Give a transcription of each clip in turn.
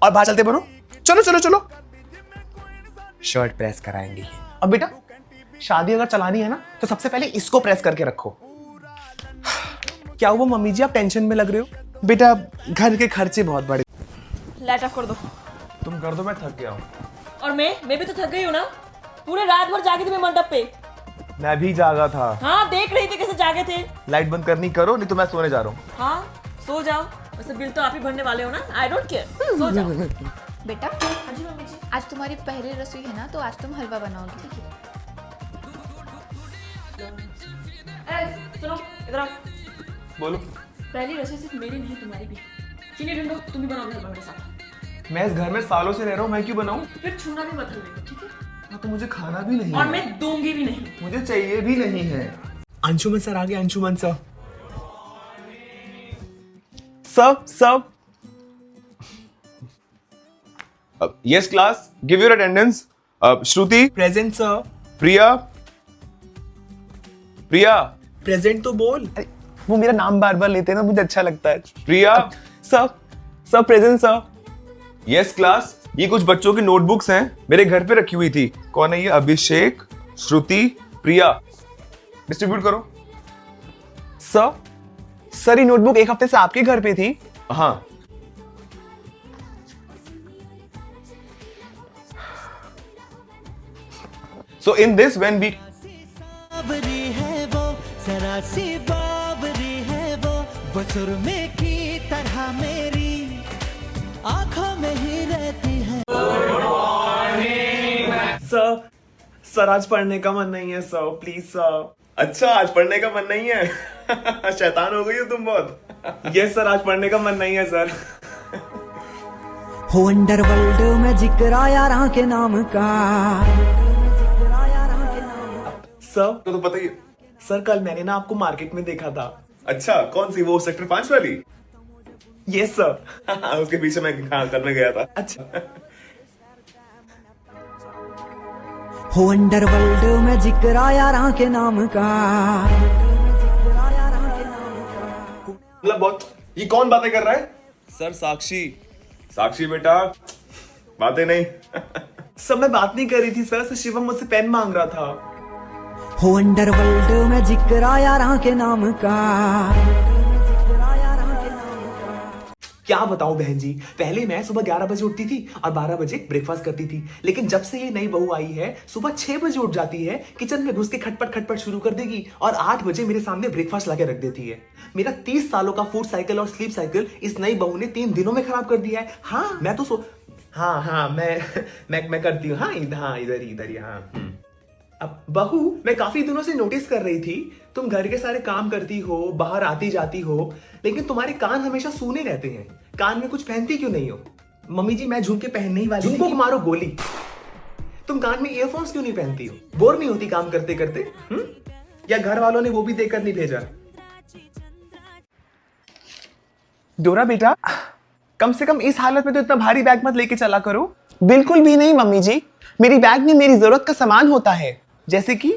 और बाहर चलते बनो। चलो चलो चलो। शर्ट प्रेस कराएंगे। अब बेटा शादी अगर चलानी है ना तो सबसे पहले इसको प्रेस करके रखो। क्या हुआ मम्मी जी, आप टेंशन में लग रहे हो? बेटा घर के खर्चे बहुत बड़े। लाइट ऑफ कर दो। तुम कर दो, मैं थक गया हूँ। और मैं भी तो थक गई हूँ ना, पूरे रात भर जागी थी मैं मंडप पे। मैं भी जागा था। हाँ देख रही थी कैसे जागे थे। लाइट बंद करनी करो, नहीं तो मैं सोने जा रहा हूँ। हाँ सो जाओ, वैसे बिल तो आप ही भरने वाले हो ना, आई डोंट केयर, सो जाओ। बेटा हाँ जी मम्मी जी। आज तुम्हारी पहली रसोई है ना, तो आज तुम हलवा बनाओगी, ठीक है? सुनो इधर आओ। बोलो। पहली रसोई सिर्फ मेरी नहीं तुम्हारी भी। चीनी ढूंढो, तुम भी बनाओगे हलवा मेरे साथ। मैं इस घर में सालों से रह रहा हूँ, मैं क्यों बनाऊँ? फिर छूना भी मत हलवे को, ठीक है? हाँ तो मुझे खाना भी नहीं और है। मैं दूंगी भी नहीं। मुझे चाहिए भी नहीं है। अंशुमन सर आ गए, अंशुमन सर। सब Yes, class. Give your attendance. Shruti, present sir. Priya. Priya. Present तो बोल। अरे, वो मेरा नाम बार बार लेते हैं ना, मुझे अच्छा लगता है। Priya. Sir present sir. Yes, class. ये कुछ बच्चों की नोटबुक्स हैं, मेरे घर पे रखी हुई थी। कौन है ये? अभिषेक, श्रुति, प्रिया। डिस्ट्रीब्यूट करो। सर ये नोटबुक एक हफ्ते से आपके घर पे थी। हाँ। So in this, when we Babri है वो, जरा सी बाबरी है वो सुरमे की तरह मेरी आंखों में ही रहती है। सर आज पढ़ने का मन नहीं है सर, प्लीज सर। अच्छा, आज पढ़ने का मन नहीं है। शैतान हो गई हो तुम बहुत। यस सर, आज पढ़ने का मन नहीं है सर। हो अंडरवर्ल्ड में जिक्र आया राह के नाम का। सर तो पता ही है। सर कल मैंने ना आपको मार्केट में देखा था। अच्छा, कौन सी? वो सेक्टर 5 वाली? Yes sir. उसके पीछे मैं करने गया था। अच्छा हो अंडरवर्ल्ड में जिक्र आया राह के नाम का। मतलब बहुत। ये कौन बातें कर रहा है? सर साक्षी। साक्षी बेटा, बातें नहीं। सर मैं बात नहीं कर रही थी सर, शिवम मुझसे पेन मांग रहा था। हो अंडरवर्ल्ड में जिक्र आया राह के नाम का। क्या बताऊं बहन जी, पहले मैं सुबह 11 बजे उठती थी और 12 बजे ब्रेकफास्ट करती थी, लेकिन जब से ये नई बहू आई है सुबह 6 बजे उठ जाती है, किचन में घुस के खटपट शुरू कर देगी और 8 बजे मेरे सामने ब्रेकफास्ट लाके रख देती है। मेरा 30 सालों का फूड साइकिल और स्लीप साइकिल इस नई बहू ने 3 दिनों में खराब कर दिया है। हाँ मैं तो हाँ मैं करती हूँ। हाँ इधर ही हाँ। अब बहू, मैं काफी दिनों से नोटिस कर रही थी, तुम घर के सारे काम करती हो, बाहर आती जाती हो, लेकिन तुम्हारे कान हमेशा सूने रहते हैं। कान में कुछ पहनती क्यों नहीं हो? मम्मी जी मैं झुमके पहनने ही वाली थी कि मारो गोली। तुम कान में ईयरफोन्स क्यों नहीं पहनती हो? बोर नहीं होती काम करते करते? या घर वालों ने वो भी देकर नहीं भेजा? डोरा बेटा, कम से कम इस हालत में तो इतना भारी बैग मत लेके चला करो। बिल्कुल भी नहीं मम्मी जी, मेरी बैग में मेरी जरूरत का सामान होता है। जैसे कि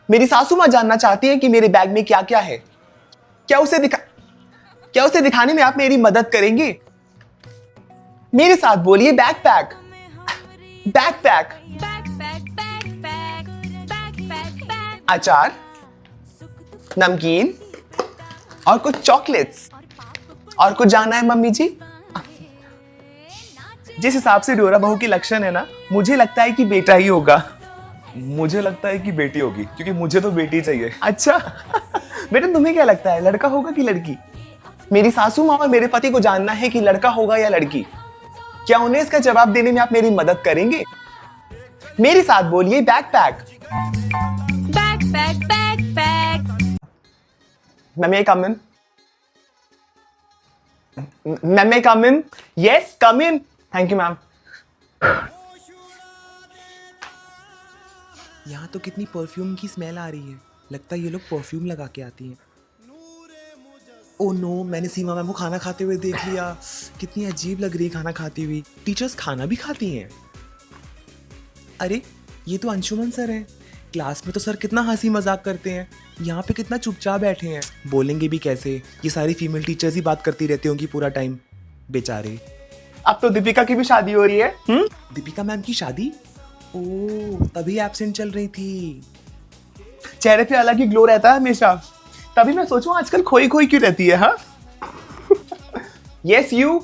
मेरी सासू माँ जानना चाहती है कि मेरे बैग में क्या क्या है। क्या उसे दिखाने में आप मेरी मदद करेंगे? मेरे साथ बोलिए बैकपैक। बैकपैक। अचार, नमकीन और कुछ चॉकलेट्स। और कुछ जाना है मम्मी जी? जिस हिसाब से डोरा बहू की लक्षण है ना, मुझे लगता है कि बेटा ही होगा। मुझे लगता है कि बेटी होगी, क्योंकि मुझे तो बेटी चाहिए। अच्छा बेटा तुम्हें क्या लगता है, लड़का होगा कि लड़की? मेरी सासू माँ और मेरे पति को जानना है कि लड़का होगा या लड़की। क्या उन्हें इसका जवाब देने में आप मेरी मदद करेंगे? मेरे साथ बोलिए backpack. May I come in? May I come in? Yes, come in. Thank you, ma'am. यहाँ तो कितनी परफ्यूम की स्मेल आ रही है, लगता है ये लोग परफ्यूम लगा के आती हैं। ओह नो, मैंने सीमा मैम को खाना खाते हुए देख लिया। कितनी अजीब लग रही है खाना खाती हुई। टीचर्स खाना भी खाती हैं। अरे ये तो अंशुमन सर हैं। क्लास में तो सर कितना हंसी मजाक करते हैं, यहाँ पे कितना चुपचाप बैठे हैं। बोलेंगे भी कैसे? ये सारी फीमेल टीचर्स ही बात करती रहती होंगी पूरा टाइम, बेचारे। अब तो दीपिका की भी शादी हो रही है। दीपिका मैम की शादी? ओ, तभी एब्सेंट चल रही थी। चेहरे पे अलग ही ग्लो रहता है हमेशा, तभी मैं सोचूं आजकल खोई खोई क्यों रहती है। हाँ यस यू,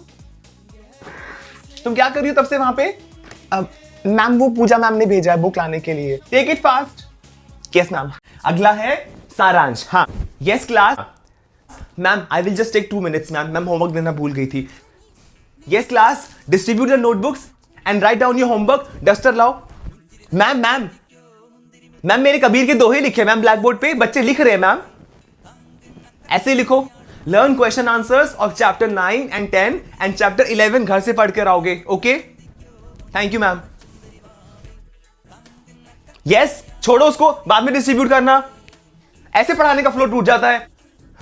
तुम क्या कर रही हो तब से वहां पे? मैम वो पूजा मैम ने भेजा है बुक लाने के लिए। Take it fast. Yes ma'am. अगला है सारांश। हाँ yes class. Ma'am I will just take 2 minutes ma'am, ma'am homework देना भूल गई थी। Yes class, distribute your notebooks and write down your homework. Duster लाओ। मैम मैम मैम मेरे कबीर के दोहे लिखे मैम ब्लैक बोर्ड पे, बच्चे लिख रहे हैं मैम। ऐसे लिखो, learn question answers of chapter 9 and 10 and chapter 11 घर से पढ़ कर आओगे। Okay thank you ma'am. Yes, छोड़ो उसको, बाद में डिस्ट्रीब्यूट करना। ऐसे पढ़ाने का फ्लो टूट जाता है।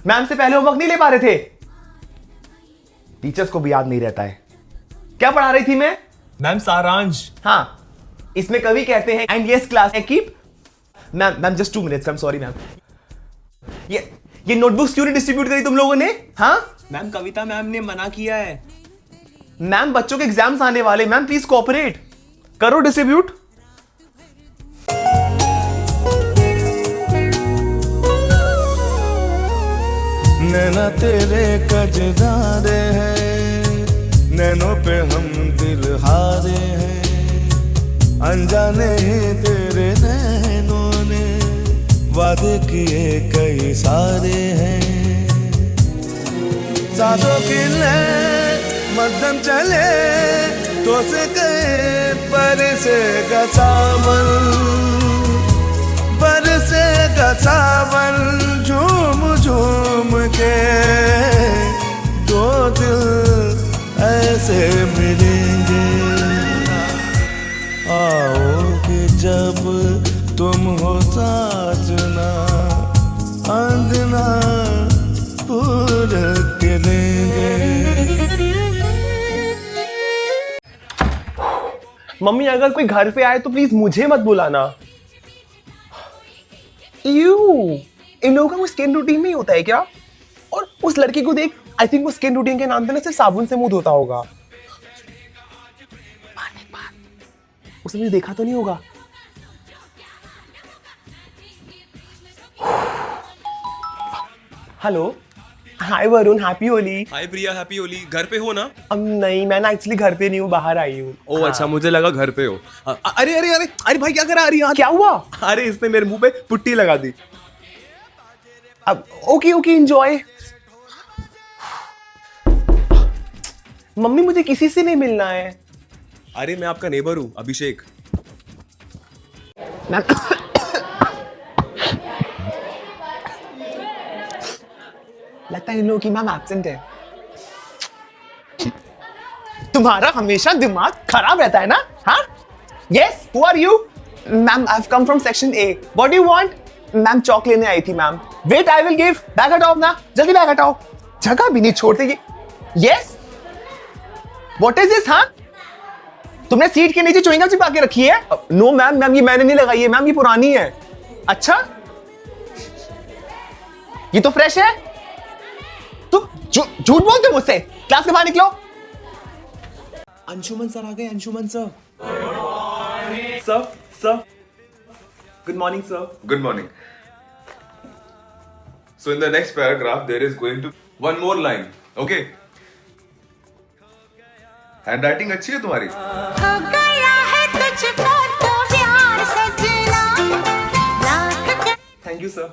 मैम से पहले होमवर्क नहीं ले पा रहे थे। टीचर्स को भी याद नहीं रहता है। क्या पढ़ा रही थी मैं? मैम सारांश। हाँ, इसमें कवि कहते हैं and yes class keep. Ma'am just 2 minutes, I am sorry ma'am. ये नोटबुक्स क्यों नहीं डिस्ट्रीब्यूट करी तुम लोगों ने? हाँ मैम कविता मैम ने मना किया है। मैम बच्चों के एग्जाम्स आने वाले, मैम प्लीज कोऑपरेट करो, डिस्ट्रीब्यूट। नैना तेरे कजरारे हैं, नैनों पे हम दिल हारे हैं, अनजाने ही तेरे नैनों ने वादे किए कई सारे हैं। सांसों की ले मध्यम चले तो से गए बरसेगा सावन, बरसेगा सावन झूम झूम के दो दिल ऐसे मिलेंगे। आओगे जब तुम हो साजना, अंगना पूरा के देंगे। मम्मी अगर कोई घर पे आए तो प्लीज मुझे मत बुलाना। यू, इन लोगों का वो स्किन रूटीन में ही होता है क्या? और उस लड़की को देख, आई थिंक वो स्किन रूटीन के नाम पे ना सिर्फ साबुन से मुंह धोता होगा। उसने मुझे देखा तो नहीं होगा? हेलो, हाय वरुण, हैप्पी होली। हाय प्रिया, हैप्पी होली। घर पे हो ना? नहीं, मैं ना एक्चुअली घर पे नहीं हूँ, बाहर आई हूँ। ओ अच्छा, मुझे लगा घर पे हो। अरे अरे अरे अरे भाई, क्या करा रही है? क्या हुआ? अरे इसने मेरे मुंह पे पुट्टी लगा दी। अब ओके ओके, एंजॉय। मम्मी मुझे किसी से नहीं मिलना है। अरे मैं आपका नेबर हूँ, अभिषेक। लगता है इन लोगों की मैम एब्सेंट है। तुम्हारा हमेशा दिमाग खराब रहता है ना? हाँ? Yes, who are you? Ma'am I have come from section A. What do you want? Ma'am chalk लेने आई थी ma'am. Wait, I will give. Bag हटाओ ना, जल्दी बैग हटाओ। जगह भी नहीं छोड़ते ये। Yes, what is this? हाँ, तुमने सीट के नीचे च्युइंगम चिपका के रखी है? नो मैम, मैम ये मैंने नहीं लगाई है मैम, ये पुरानी है। अच्छा, ये तो फ्रेश है। तुम झूठ बोलते हो मुझसे। क्लास के बाहर निकलो। अंशुमन सर आ गए, Anshuman sir. Sir good morning sir. Good morning. So in the next paragraph, there is going to one more line. Okay? Handwriting अच्छी है तुम्हारी? हो गया है तुझको तो प्यार सजना, लाख Thank you, sir.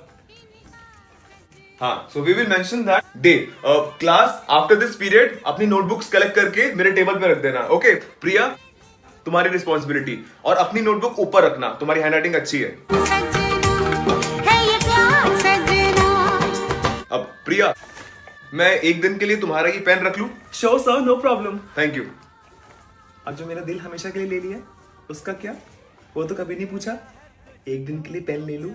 हाँ, so we will mention that day. Class after this period अपनी notebooks collect करके मेरे टेबल पे रख देना. Okay? प्रिया, तुम्हारी रिस्पॉन्सिबिलिटी, और अपनी नोटबुक ऊपर रखना। तुम्हारी हैंडराइटिंग अच्छी है। सजना है ये प्यार सजना। अब प्रिया, मैं एक दिन के लिए तुम्हारा ये पेन रख लूं? Sure sir, no problem. Thank you. अब जो मेरा दिल हमेशा के लिए ले लिया, उसका क्या? वो तो कभी नहीं पूछा। एक दिन के लिए पेन ले लूं